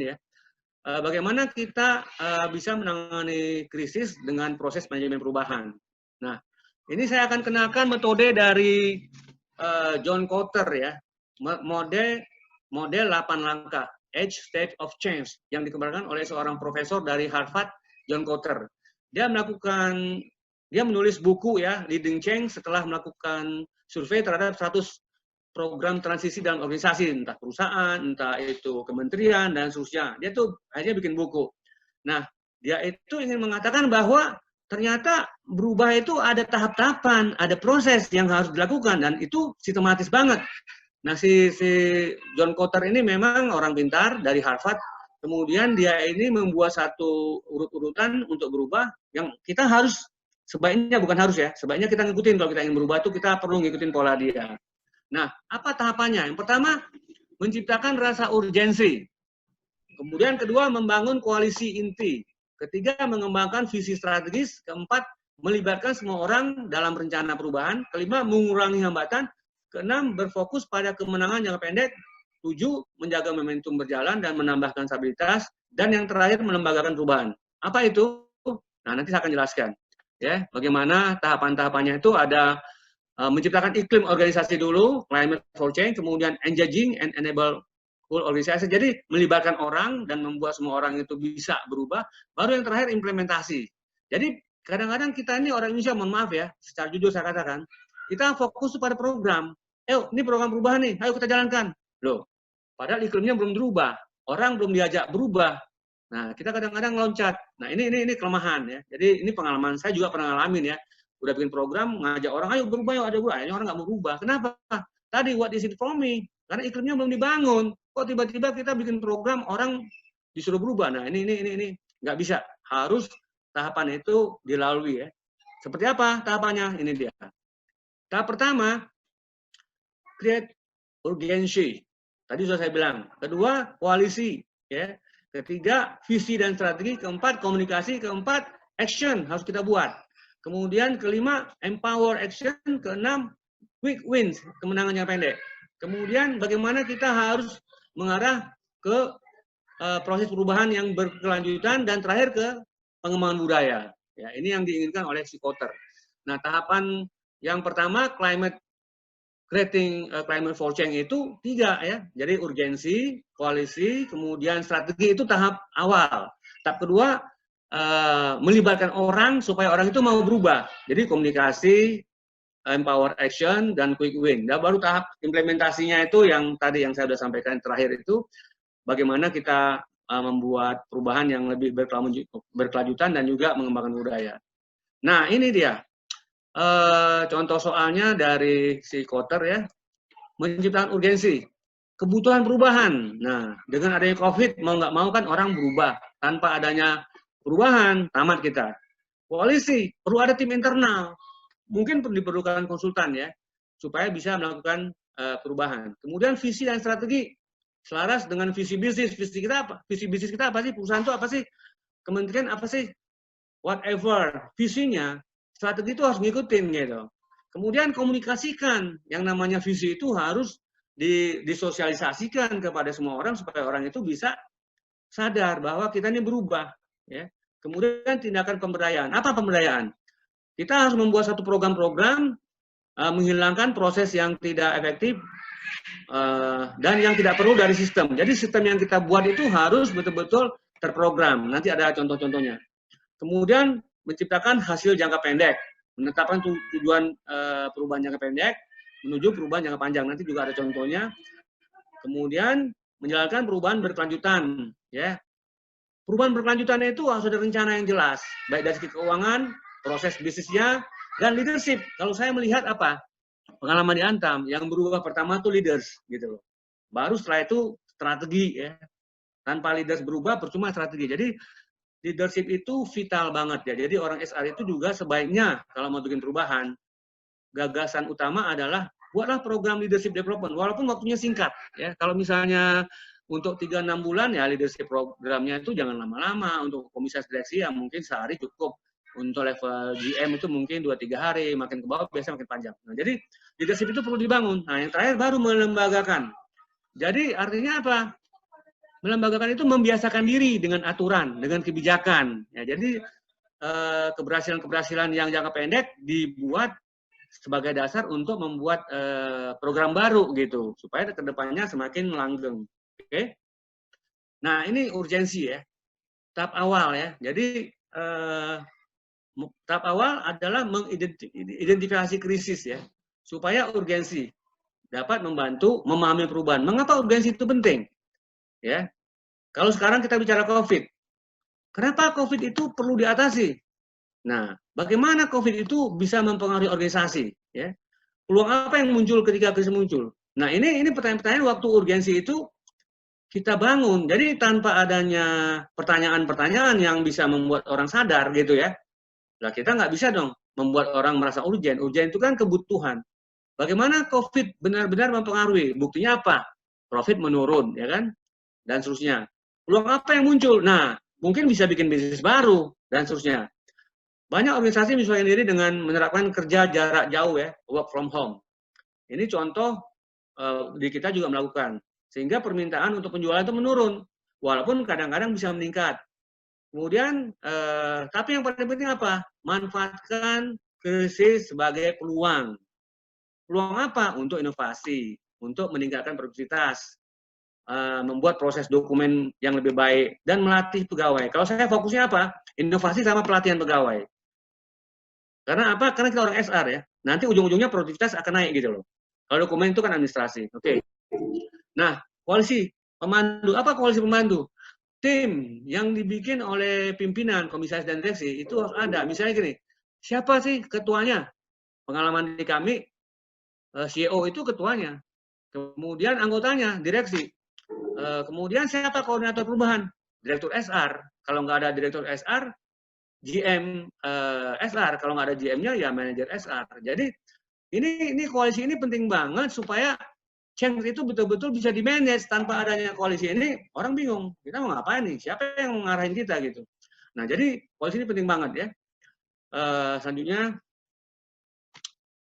ya. Bagaimana kita bisa menangani krisis dengan proses manajemen perubahan. Nah, ini saya akan kenalkan metode dari John Kotter ya, model 8 langkah, 8 Stage of Change, yang dikembangkan oleh seorang profesor dari Harvard, John Kotter. Dia menulis buku ya, Leading Change, setelah melakukan survei terhadap 100 program transisi dalam organisasi, entah perusahaan, entah itu kementerian, dan seterusnya. Dia tuh akhirnya bikin buku. Nah, dia itu ingin mengatakan bahwa ternyata berubah itu ada tahap-tahapan, ada proses yang harus dilakukan, dan itu sistematis banget. Nah, si John Kotter ini memang orang pintar dari Harvard, kemudian dia ini membuat satu urut-urutan untuk berubah, yang kita harus, sebaiknya, bukan harus ya, sebaiknya kita ngikutin. Kalau kita ingin berubah itu kita perlu ngikutin pola dia. Nah, apa tahapannya? Yang pertama, menciptakan rasa urgensi. Kemudian kedua, membangun koalisi inti. Ketiga, mengembangkan visi strategis. Keempat, melibatkan semua orang dalam rencana perubahan. Kelima, mengurangi hambatan. Keenam, berfokus pada kemenangan jangka pendek. 7, menjaga momentum berjalan dan menambahkan stabilitas. Dan yang terakhir, melembagakan perubahan. Apa itu? Nah, nanti saya akan jelaskan. Ya, bagaimana tahapan-tahapannya itu ada menciptakan iklim organisasi dulu, climate for change, kemudian engaging and enable full organisasi. Jadi melibatkan orang dan membuat semua orang itu bisa berubah. Baru yang terakhir implementasi. Jadi kadang-kadang kita ini orang Indonesia, mohon maaf ya, secara jujur saya katakan, kita fokus pada program. Ini program perubahan nih, ayo kita jalankan. Loh, padahal iklimnya belum berubah, orang belum diajak berubah. Nah, kita kadang-kadang loncat. Nah, ini kelemahan ya. Jadi ini pengalaman saya juga pernah ngalamin ya. Udah bikin program, ngajak orang, ayo berubah, yuk ada berubah. Akhirnya orang nggak mau berubah. Kenapa? Tadi, what is it for me? Karena iklimnya belum dibangun. Kok tiba-tiba kita bikin program, orang disuruh berubah? Nah, ini nggak bisa. Harus tahapan itu dilalui ya. Seperti apa tahapannya? Ini dia. Tahap pertama, create urgency. Tadi sudah saya bilang. Kedua, koalisi. Ya. Ketiga, visi dan strategi. Keempat, komunikasi. Keempat, action harus kita buat. Kemudian kelima, empower action. Keenam, quick wins, kemenangan yang pendek. Kemudian bagaimana kita harus mengarah ke proses perubahan yang berkelanjutan, dan terakhir ke pengembangan budaya. Ya, ini yang diinginkan oleh si Kotter. Nah, tahapan yang pertama, creating climate for change itu 3 ya. Jadi urgensi, koalisi, kemudian strategi itu tahap awal. Tahap kedua, melibatkan orang supaya orang itu mau berubah. Jadi komunikasi, empower action, dan quick win. Dan baru tahap implementasinya itu yang tadi yang saya sudah sampaikan terakhir itu, bagaimana kita membuat perubahan yang lebih berkelanjutan dan juga mengembangkan budaya. Nah, ini dia. Contoh soalnya dari si Kotter ya, menciptakan urgensi, kebutuhan perubahan. Nah, dengan adanya COVID, mau nggak mau kan orang berubah. Tanpa adanya perubahan, tamat kita. Koalisi, perlu ada tim internal. Mungkin diperlukan konsultan ya, supaya bisa melakukan perubahan. Kemudian visi dan strategi, selaras dengan visi bisnis. Visi kita apa? Visi bisnis kita apa sih? Perusahaan itu apa sih? Kementerian apa sih? Whatever. Visinya, strategi itu harus ngikutin gitu. Kemudian komunikasikan, yang namanya visi itu harus disosialisasikan kepada semua orang supaya orang itu bisa sadar bahwa kita ini berubah. Ya. Kemudian tindakan pemberdayaan. Apa pemberdayaan? Kita harus membuat satu program-program menghilangkan proses yang tidak efektif dan yang tidak perlu dari sistem. Jadi sistem yang kita buat itu harus betul-betul terprogram. Nanti ada contoh-contohnya. Kemudian menciptakan hasil jangka pendek, menetapkan tujuan perubahan jangka pendek menuju perubahan jangka panjang. Nanti juga ada contohnya. Kemudian menjalankan perubahan berkelanjutan, ya. Perubahan berkelanjutan itu harus ada rencana yang jelas, baik dari segi keuangan, proses bisnisnya, dan leadership. Kalau saya melihat apa? Pengalaman di Antam, yang berubah pertama itu leaders, gitu loh. Baru setelah itu strategi, ya. Tanpa leaders berubah, percuma strategi. Jadi leadership itu vital banget ya. Jadi orang SR itu juga sebaiknya kalau mau bikin perubahan, gagasan utama adalah buatlah program leadership development, walaupun waktunya singkat. Ya, kalau misalnya untuk 3-6 bulan ya leadership programnya itu jangan lama-lama. Untuk komisaris direksi ya mungkin sehari cukup. Untuk level GM itu mungkin 2-3 hari, makin ke bawah biasanya makin panjang. Nah, jadi leadership itu perlu dibangun. Nah, yang terakhir baru melembagakan. Jadi artinya apa? Melembagakan itu membiasakan diri dengan aturan, dengan kebijakan. Ya, jadi keberhasilan-keberhasilan yang jangka pendek dibuat sebagai dasar untuk membuat program baru gitu, supaya kedepannya semakin langgeng. Oke? Nah, ini urgensi ya, tahap awal ya. Jadi tahap awal adalah mengidentifikasi krisis ya, supaya urgensi dapat membantu memahami perubahan. Mengapa urgensi itu penting? Ya, kalau sekarang kita bicara COVID, kenapa COVID itu perlu diatasi? Nah, bagaimana COVID itu bisa mempengaruhi organisasi? Ya, peluang apa yang muncul ketika krisis muncul? Nah, ini pertanyaan-pertanyaan waktu urgensi itu kita bangun. Jadi tanpa adanya pertanyaan-pertanyaan yang bisa membuat orang sadar gitu ya, nah kita nggak bisa dong membuat orang merasa urgen. Urgen itu kan kebutuhan. Bagaimana COVID benar-benar mempengaruhi? Buktinya apa? Profit menurun, ya kan? Dan seterusnya. Peluang apa yang muncul? Nah, mungkin bisa bikin bisnis baru, dan seterusnya. Banyak organisasi menyesuaikan diri dengan menerapkan kerja jarak jauh ya, work from home. Ini contoh di kita juga melakukan. Sehingga permintaan untuk penjualan itu menurun. Walaupun kadang-kadang bisa meningkat. Kemudian, tapi yang paling penting apa? Manfaatkan krisis sebagai peluang. Peluang apa? Untuk inovasi, untuk meningkatkan produktivitas, membuat proses dokumen yang lebih baik, dan melatih pegawai. Kalau saya fokusnya apa? Inovasi sama pelatihan pegawai. Karena apa? Karena kita orang SR ya. Nanti ujung-ujungnya produktivitas akan naik gitu loh. Kalau dokumen itu kan administrasi. Oke. Nah, koalisi pemandu. Apa koalisi pemandu? Tim yang dibikin oleh pimpinan, komisaris, dan direksi itu harus ada. Misalnya gini, siapa sih ketuanya? Pengalaman di kami, CEO itu ketuanya. Kemudian anggotanya, direksi. Kemudian siapa koordinator perubahan? Direktur SR. Kalau nggak ada direktur SR, GM SR. Kalau nggak ada GM-nya, ya manajer SR. Jadi ini koalisi ini penting banget supaya change itu betul-betul bisa di-manage. Tanpa adanya koalisi ini, orang bingung. Kita mau ngapain nih? Siapa yang mengarahin kita gitu? Nah, jadi koalisi ini penting banget ya. Selanjutnya,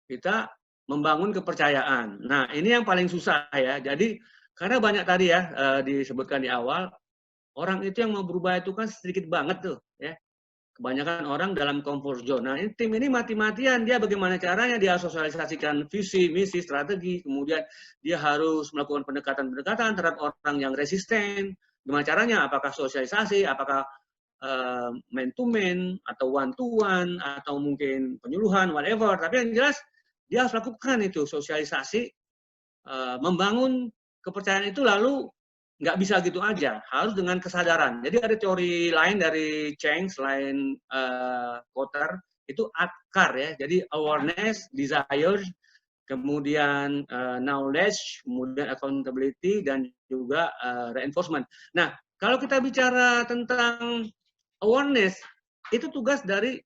kita membangun kepercayaan. Nah, ini yang paling susah ya. Jadi, karena banyak tadi ya disebutkan di awal, orang itu yang mau berubah itu kan sedikit banget tuh ya. Kebanyakan orang dalam comfort zone. Nah, ini, tim ini mati-matian. Dia bagaimana caranya dia sosialisasikan visi, misi, strategi. Kemudian dia harus melakukan pendekatan-pendekatan terhadap orang yang resisten. Gimana caranya? Apakah sosialisasi, apakah man to man, atau one to one, atau mungkin penyuluhan, whatever. Tapi yang jelas, dia harus lakukan itu, sosialisasi, membangun kepercayaan itu lalu nggak bisa gitu aja, harus dengan kesadaran. Jadi ada teori lain dari Cheng selain Kotter, itu ADKAR ya, jadi awareness, desire, kemudian knowledge, kemudian accountability, dan juga reinforcement. Nah, kalau kita bicara tentang awareness, itu tugas dari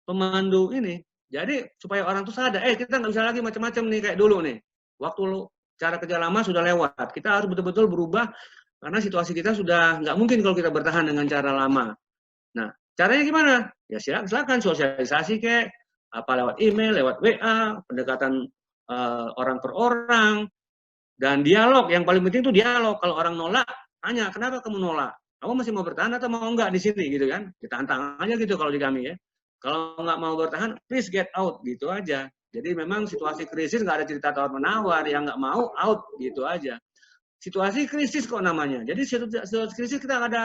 pemandu ini. Jadi supaya orang tuh sadar, kita nggak bisa lagi macam-macam nih kayak dulu nih. Waktu cara kerja lama sudah lewat. Kita harus betul-betul berubah karena situasi kita sudah nggak mungkin kalau kita bertahan dengan cara lama. Nah, caranya gimana? Ya silakan sosialisasi kayak apa lewat email, lewat WA, pendekatan orang per orang, dan dialog. Yang paling penting itu dialog. Kalau orang nolak, tanya kenapa kamu nolak? Kamu masih mau bertahan atau mau enggak di sini gitu kan? Kita tantang aja gitu kalau di kami ya. Kalau nggak mau bertahan, please get out gitu aja. Jadi memang situasi krisis nggak ada cerita tawar menawar, yang nggak mau out gitu aja. Situasi krisis kok namanya. Jadi situasi krisis kita nggak ada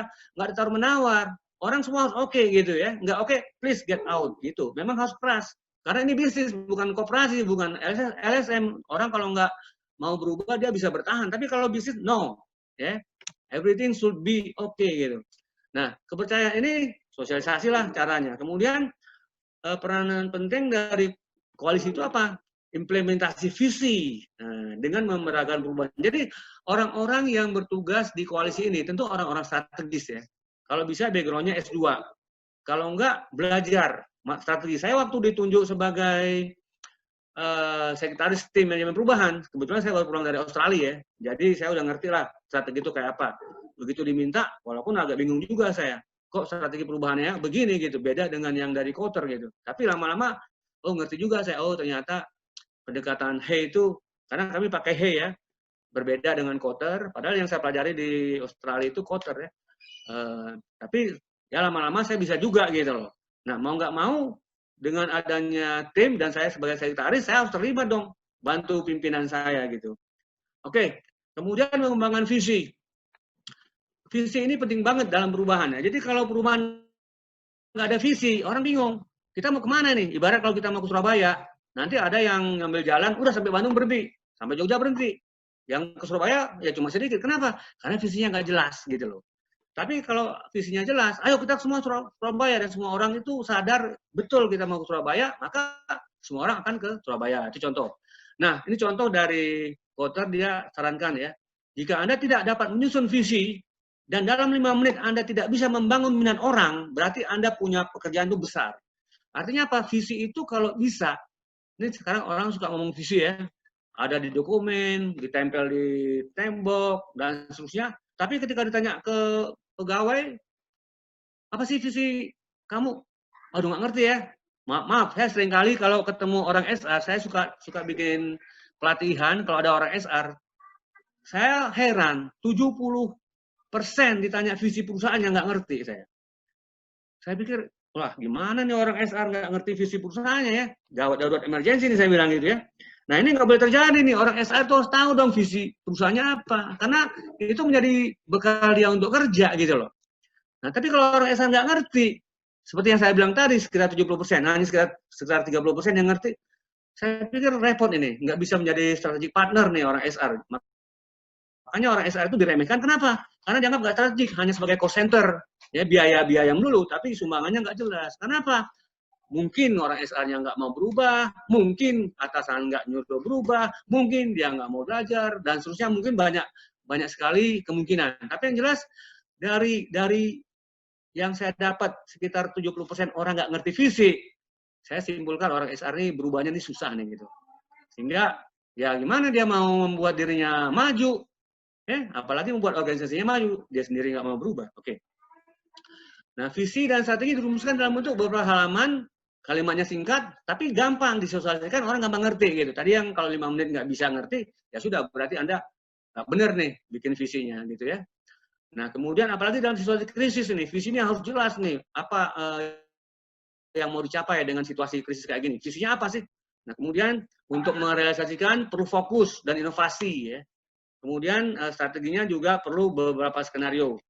tawar menawar. Orang semua harus oke gitu ya. Nggak oke, please get out gitu. Memang harus keras. Karena ini bisnis, bukan koperasi, bukan LSM. Orang kalau nggak mau berubah dia bisa bertahan. Tapi kalau bisnis, no. Ya, everything should be okay gitu. Nah, kepercayaan ini sosialisasi lah caranya. Kemudian peranan penting dari koalisi itu apa? Implementasi visi dengan memeragakan perubahan. Jadi orang-orang yang bertugas di koalisi ini tentu orang-orang strategis ya. Kalau bisa background-nya S2. Kalau enggak, belajar strategi. Saya waktu ditunjuk sebagai sekretaris tim manajemen perubahan, kebetulan saya baru pulang dari Australia ya. Jadi saya udah ngerti lah strategi itu kayak apa. Begitu diminta, walaupun agak bingung juga saya. Kok strategi perubahannya begini gitu, beda dengan yang dari Kotter gitu. Tapi lama-lama, ngerti juga saya, ternyata pendekatan HEI itu, karena kami pakai HEI ya, berbeda dengan Kotter. Padahal yang saya pelajari di Australia itu Kotter ya. Tapi ya lama-lama saya bisa juga gitu loh. Nah mau nggak mau dengan adanya tim dan saya sebagai sekretaris, saya harus terlibat dong, bantu pimpinan saya gitu. Oke, kemudian mengembangkan visi. Visi ini penting banget dalam perubahan ya. Jadi kalau perubahan nggak ada visi, orang bingung. Kita mau kemana nih? Ibarat kalau kita mau ke Surabaya, nanti ada yang ngambil jalan, udah sampai Bandung berhenti, sampai Jogja berhenti. Yang ke Surabaya ya cuma sedikit. Kenapa? Karena visinya nggak jelas gitu loh. Tapi kalau visinya jelas, ayo kita semua Surabaya dan semua orang itu sadar betul kita mau ke Surabaya, maka semua orang akan ke Surabaya. Itu contoh. Nah, ini contoh dari Kotter, dia sarankan ya, jika Anda tidak dapat menyusun visi dan dalam 5 menit Anda tidak bisa membangun minat orang, berarti Anda punya pekerjaan itu besar. Artinya apa? Visi itu kalau bisa, ini sekarang orang suka ngomong visi ya, ada di dokumen, ditempel di tembok, dan seterusnya. Tapi ketika ditanya ke pegawai, apa sih visi kamu? Aduh nggak ngerti ya. Maaf, saya sering kali kalau ketemu orang SR, saya suka bikin pelatihan kalau ada orang SR. Saya heran, 70% ditanya visi perusahaan yang nggak ngerti saya. Saya pikir, wah gimana nih orang SR nggak ngerti visi perusahaannya ya? Gawat darurat emergensi nih saya bilang gitu ya. Nah ini nggak boleh terjadi nih, orang SR itu harus tahu dong visi perusahaannya apa. Karena itu menjadi bekal dia untuk kerja gitu loh. Nah tapi kalau orang SR nggak ngerti, seperti yang saya bilang tadi, sekitar 70%, nah ini sekitar 30% yang ngerti, saya pikir repot ini, nggak bisa menjadi strategic partner nih orang SR. Makanya orang SR itu diremehkan, kenapa? Karena dianggap nggak strategik, hanya sebagai cost center, ya biaya-biaya melulu, tapi sumbangannya nggak jelas. Kenapa? Mungkin orang SR-nya nggak mau berubah, mungkin atasan nggak nyuruh berubah, mungkin dia nggak mau belajar, dan seterusnya mungkin banyak sekali kemungkinan. Tapi yang jelas dari yang saya dapat sekitar 70% orang nggak ngerti visi, saya simpulkan orang SR ini berubahnya ini susah nih gitu. Sehingga ya gimana dia mau membuat dirinya maju, apalagi membuat organisasinya maju, dia sendiri nggak mau berubah. Oke. Nah visi dan strategi dirumuskan dalam bentuk beberapa halaman, kalimatnya singkat, tapi gampang disosialisasikan, orang gampang ngerti gitu. Tadi yang kalau 5 menit nggak bisa ngerti, ya sudah berarti Anda nggak benar nih bikin visinya gitu ya. Nah, kemudian apalagi dalam situasi krisis ini, visinya harus jelas nih, apa yang mau dicapai dengan situasi krisis kayak gini. Visinya apa sih? Nah, kemudian untuk merealisasikan perlu fokus dan inovasi ya. Kemudian strateginya juga perlu beberapa skenario.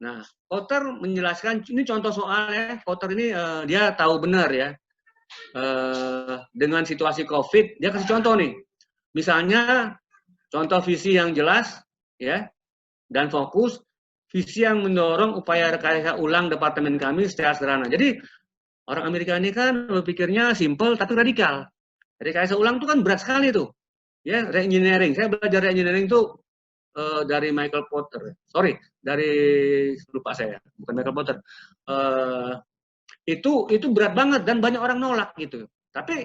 Nah, Kotter menjelaskan, ini contoh soalnya, Kotter ini dia tahu benar ya, dengan situasi COVID, dia kasih contoh nih. Misalnya, contoh visi yang jelas, ya, dan fokus, visi yang mendorong upaya rekayasa ulang departemen kami secara sederhana. Jadi orang Amerika ini kan berpikirnya simple tapi radikal. Rekayasa ulang itu kan berat sekali tuh. Ya, re-engineering. Saya belajar re-engineering itu dari Michael Porter. Sorry, dari lupa saya, bukan Michael Porter. Itu berat banget dan banyak orang nolak gitu. Tapi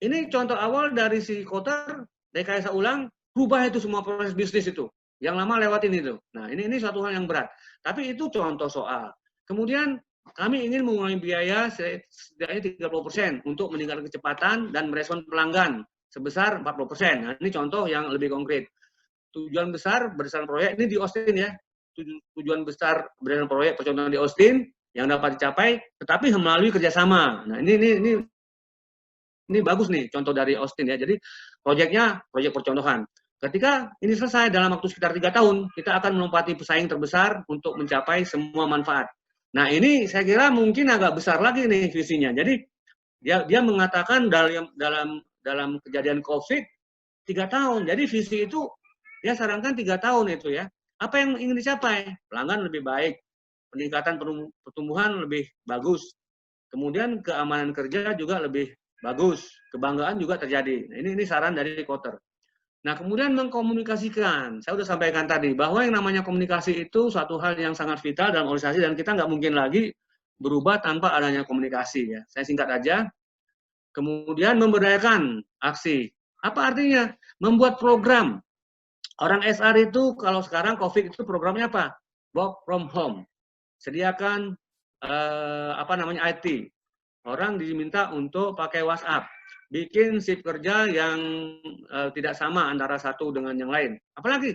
ini contoh awal dari si Kotter, rekayasa ulang, rubah itu semua proses bisnis itu. Yang lama lewatin itu. Nah, ini suatu hal yang berat. Tapi itu contoh soal. Kemudian kami ingin mengurangi biaya setidaknya 30% untuk meningkatkan kecepatan dan merespon pelanggan sebesar 40%. Nah, ini contoh yang lebih konkret. Tujuan besar berdasarkan proyek, ini di Austin ya. Tujuan besar berdasarkan proyek percontohan di Austin yang dapat dicapai, tetapi melalui kerjasama. Nah, ini bagus nih contoh dari Austin ya. Jadi proyeknya proyek percontohan. Ketika ini selesai dalam waktu sekitar 3 tahun, kita akan melompati pesaing terbesar untuk mencapai semua manfaat. Nah ini saya kira mungkin agak besar lagi nih visinya. Jadi dia mengatakan dalam kejadian COVID 3 tahun. Jadi visi itu dia sarankan 3 tahun itu ya. Apa yang ingin dicapai? Pelanggan lebih baik, peningkatan pertumbuhan lebih bagus, kemudian keamanan kerja juga lebih bagus, kebanggaan juga terjadi. Nah, ini saran dari Kotter. Nah, kemudian mengkomunikasikan. Saya sudah sampaikan tadi, bahwa yang namanya komunikasi itu suatu hal yang sangat vital dalam organisasi, dan kita nggak mungkin lagi berubah tanpa adanya komunikasi. Ya. Saya singkat aja. Kemudian memberdayakan aksi. Apa artinya? Membuat program. Orang SR itu, kalau sekarang COVID itu programnya apa? Work from home. Sediakan IT. Orang diminta untuk pakai WhatsApp. bikin shift kerja yang tidak sama antara satu dengan yang lain. Apalagi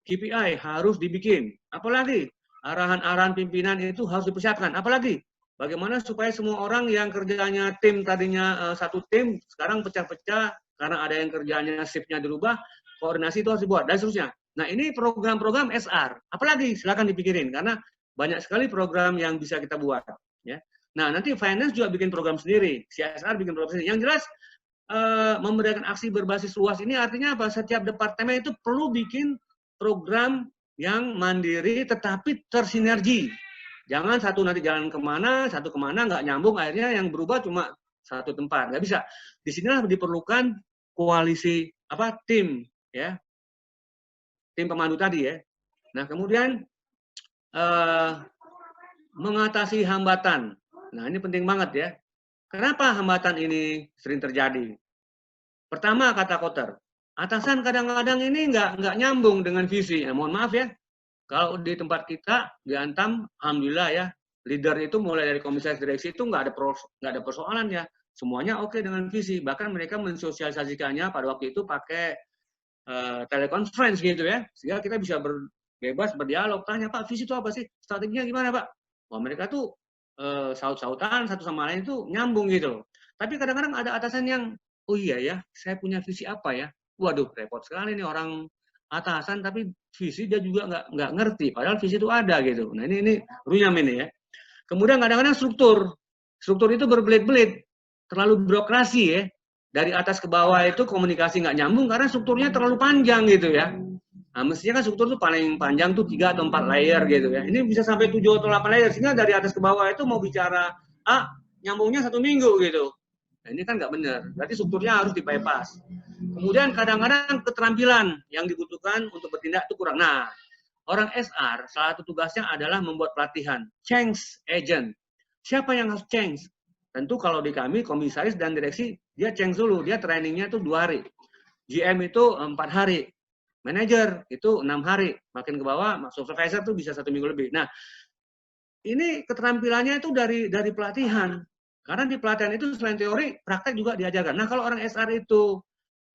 KPI harus dibikin. Apalagi arahan-arahan pimpinan itu harus dipersiapkan. Apalagi bagaimana supaya semua orang yang kerjanya tim tadinya satu tim sekarang pecah-pecah karena ada yang kerjanya shiftnya dirubah, koordinasi itu harus dibuat dan seterusnya. Nah, ini program-program SR. Apalagi silakan dipikirin karena banyak sekali program yang bisa kita buat, ya. Nah, nanti finance juga bikin program sendiri, CSR bikin program sendiri. Yang jelas memberikan aksi berbasis luas ini artinya apa? Setiap departemen itu perlu bikin program yang mandiri tetapi tersinergi. Jangan satu nanti jalan kemana, satu kemana nggak nyambung, akhirnya yang berubah cuma satu tempat. Nggak bisa. Disinilah diperlukan koalisi tim, ya, tim pemandu tadi ya. Nah, kemudian mengatasi hambatan. Nah, ini penting banget ya. Kenapa hambatan ini sering terjadi? Pertama, kata Kotter, atasan kadang-kadang ini nggak nyambung dengan visi. Ya, mohon maaf ya, kalau di tempat kita di Antam, alhamdulillah ya, leader itu mulai dari komisaris direksi itu nggak ada persoalan ya, semuanya oke dengan visi. Bahkan mereka mensosialisasikannya pada waktu itu pakai teleconference gitu ya, sehingga kita bisa bebas berdialog. Tanya, Pak, visi itu apa sih? Strateginya gimana, Pak? Wah, mereka tuh saut-sautan satu sama lain itu nyambung gitu loh. Tapi kadang-kadang ada atasan yang, oh iya ya, saya punya visi apa ya? Waduh, repot sekali nih orang atasan, tapi visi dia juga nggak ngerti. Padahal visi itu ada gitu. Nah ini runyam ini ya. Kemudian kadang-kadang struktur itu berbelit-belit, terlalu birokrasi ya. Dari atas ke bawah itu komunikasi nggak nyambung karena strukturnya terlalu panjang gitu ya. Nah, mestinya kan struktur itu paling panjang tuh 3 atau 4 layer gitu ya. Ini bisa sampai 7 atau 8 layer, sehingga dari atas ke bawah itu mau bicara nyambungnya 1 minggu gitu. Nah, ini kan nggak benar. Berarti strukturnya harus di-bypass. Kemudian kadang-kadang keterampilan yang dibutuhkan untuk bertindak itu kurang. Nah, orang SR, salah satu tugasnya adalah membuat pelatihan. Change agent. Siapa yang harus change? Tentu kalau di kami, komisaris dan direksi, dia change dulu. Dia trainingnya itu 2 hari. GM itu 4 hari. Manager itu 6 hari. Makin ke bawah, supervisor itu bisa 1 minggu lebih. Nah, ini keterampilannya itu dari pelatihan. Karena di pelatihan itu selain teori, praktek juga diajarkan. Nah, kalau orang SR itu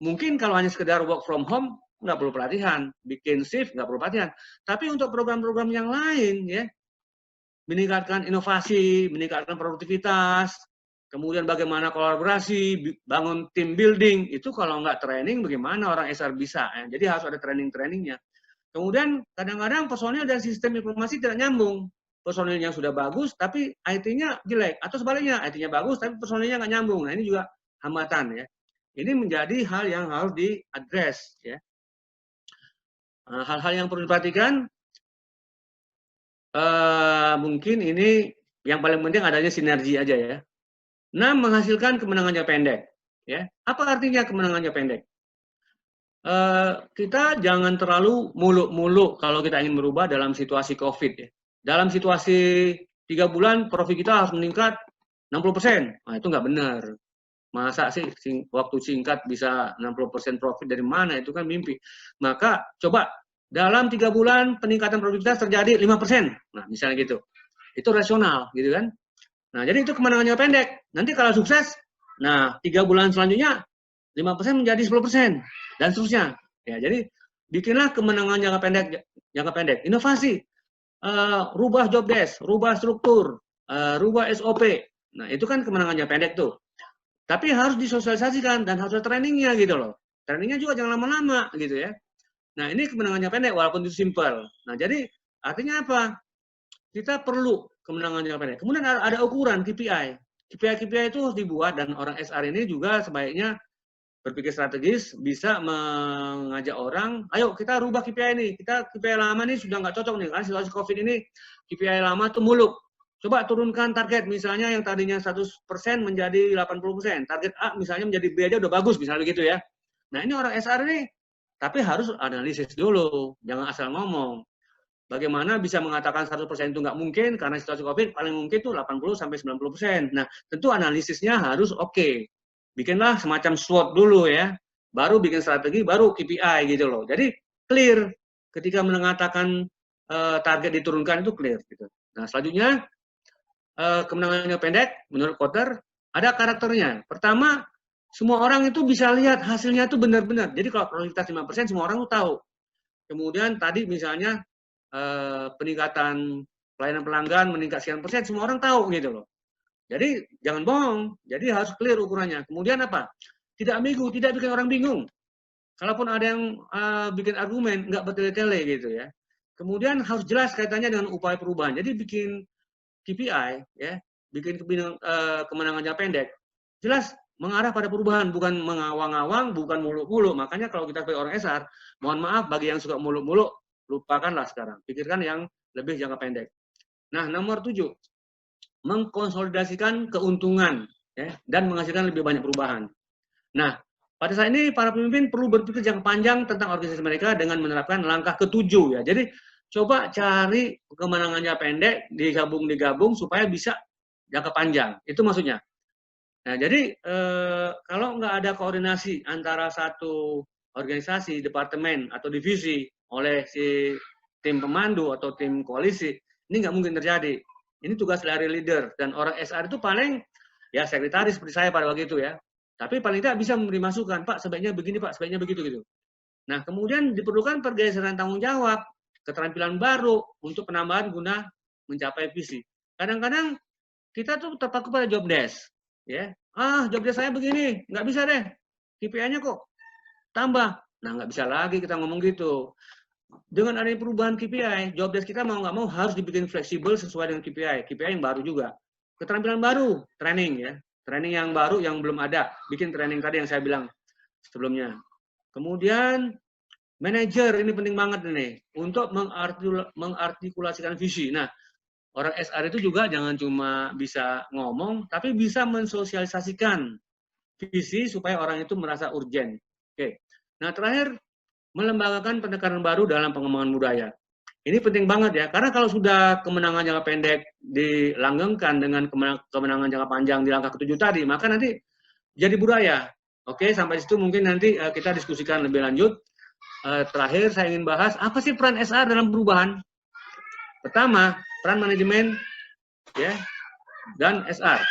mungkin kalau hanya sekedar work from home, nggak perlu pelatihan. Bikin shift, nggak perlu pelatihan. Tapi untuk program-program yang lain, ya, meningkatkan inovasi, meningkatkan produktivitas, kemudian bagaimana kolaborasi, bangun team building, itu kalau nggak training, bagaimana orang SR bisa? Ya? Jadi harus ada training-trainingnya. Kemudian kadang-kadang personil dan sistem informasi tidak nyambung. Personilnya sudah bagus, tapi IT-nya jelek. Atau sebaliknya, IT-nya bagus, tapi personilnya nggak nyambung. Nah, ini juga hambatan ya. Ini menjadi hal yang harus diadres ya. Hal-hal yang perlu diperhatikan, mungkin ini yang paling penting adanya sinergi aja ya. 6, menghasilkan kemenangan jangka pendek. Ya, apa artinya kemenangan jangka pendek? Kita jangan terlalu muluk-muluk kalau kita ingin merubah dalam situasi COVID ya. Dalam situasi 3 bulan profit kita harus meningkat 60%. Nah, itu nggak benar. Masa sih waktu singkat bisa 60% profit dari mana? Itu kan mimpi. Maka coba dalam 3 bulan peningkatan produktivitas terjadi 5%. Nah, misalnya gitu. Itu rasional gitu kan. Nah, jadi itu kemenangan jangka pendek. Nanti kalau sukses, nah 3 bulan selanjutnya 5% menjadi 10% dan seterusnya. Ya, jadi bikinlah kemenangan jangka pendek. Inovasi, rubah job desk, rubah struktur, rubah SOP. Nah, itu kan kemenangan jangka pendek tuh. Tapi harus disosialisasikan dan harus ada trainingnya gitu loh. Trainingnya juga jangan lama-lama gitu ya. Nah, ini kemenangan jangka pendek walaupun itu simple. Nah, jadi artinya apa? Kita perlu kemenangan jangka pendek. Kemudian ada ukuran KPI. KPI itu harus dibuat dan orang SR ini juga sebaiknya berpikir strategis, bisa mengajak orang, ayo kita rubah KPI ini. Kita KPI lama ini sudah nggak cocok nih, karena situasi COVID ini KPI lama tuh muluk. Coba turunkan target, misalnya yang tadinya 100% menjadi 80%. Target A misalnya menjadi B aja udah bagus, misalnya begitu ya. Nah, ini orang SR ini, tapi harus analisis dulu, jangan asal ngomong. Bagaimana bisa mengatakan 100% itu nggak mungkin, karena situasi COVID paling mungkin itu 80-90%. Nah, tentu analisisnya harus oke. Bikinlah semacam SWOT dulu ya, baru bikin strategi, baru KPI gitu loh. Jadi clear ketika mengatakan target diturunkan itu clear gitu. Nah, selanjutnya kemenangannya pendek menurut Kotter ada karakternya. Pertama, semua orang itu bisa lihat hasilnya itu benar-benar. Jadi kalau produktivitas 5%, semua orang tuh tahu. Kemudian tadi misalnya peningkatan pelayanan pelanggan meningkat sekian persen, semua orang tahu gitu loh. Jadi jangan bohong, jadi harus clear ukurannya. Kemudian apa? Tidak ambigu, tidak bikin orang bingung. Kalaupun ada yang bikin argumen, nggak bertele-tele gitu ya. Kemudian harus jelas kaitannya dengan upaya perubahan. Jadi bikin KPI, ya, bikin kemenangan jangka pendek, jelas mengarah pada perubahan, bukan mengawang-awang, bukan muluk-muluk. Makanya kalau kita sebagai orang SR, mohon maaf bagi yang suka muluk-muluk, lupakanlah sekarang. Pikirkan yang lebih jangka pendek. Nah, nomor 7, mengkonsolidasikan keuntungan ya, dan menghasilkan lebih banyak perubahan. Nah, pada saat ini para pemimpin perlu berpikir jangka panjang tentang organisasi mereka dengan menerapkan langkah ke-7 ya. Jadi coba cari kemenangan jangka pendek, digabung supaya bisa jangka panjang. Itu maksudnya. Nah, jadi kalau nggak ada koordinasi antara satu organisasi, departemen atau divisi oleh si tim pemandu atau tim koalisi, ini nggak mungkin terjadi. Ini tugas dari leader, dan orang SR itu paling ya sekretaris seperti saya pada waktu itu ya. Tapi paling tidak bisa memberi masukan, Pak sebaiknya begini, Pak sebaiknya begitu gitu. Nah, kemudian diperlukan pergeseran tanggung jawab, keterampilan baru untuk penambahan guna mencapai visi. Kadang-kadang kita tuh terpaku pada job desk, ya. Job desk saya begini, nggak bisa deh. KPI-nya kok tambah. Nah, nggak bisa lagi kita ngomong gitu. Dengan adanya perubahan KPI, job desk kita mau nggak mau harus dibikin fleksibel sesuai dengan KPI yang baru juga. Keterampilan baru, training ya. Training yang baru yang belum ada, bikin training tadi yang saya bilang sebelumnya. Kemudian manajer, ini penting banget nih, untuk mengartikulasikan visi. Nah, orang SR itu juga jangan cuma bisa ngomong, tapi bisa mensosialisasikan visi supaya orang itu merasa urgen. Oke. Nah, terakhir, melembagakan pendekatan baru dalam pengembangan budaya. Ini penting banget ya, karena kalau sudah kemenangan jangka pendek dilanggengkan dengan kemenangan jangka panjang di langkah ke-7 tadi, maka nanti jadi budaya. Oke, sampai situ mungkin nanti kita diskusikan lebih lanjut. Terakhir saya ingin bahas, apa sih peran SR dalam perubahan? Pertama, peran manajemen ya dan SR.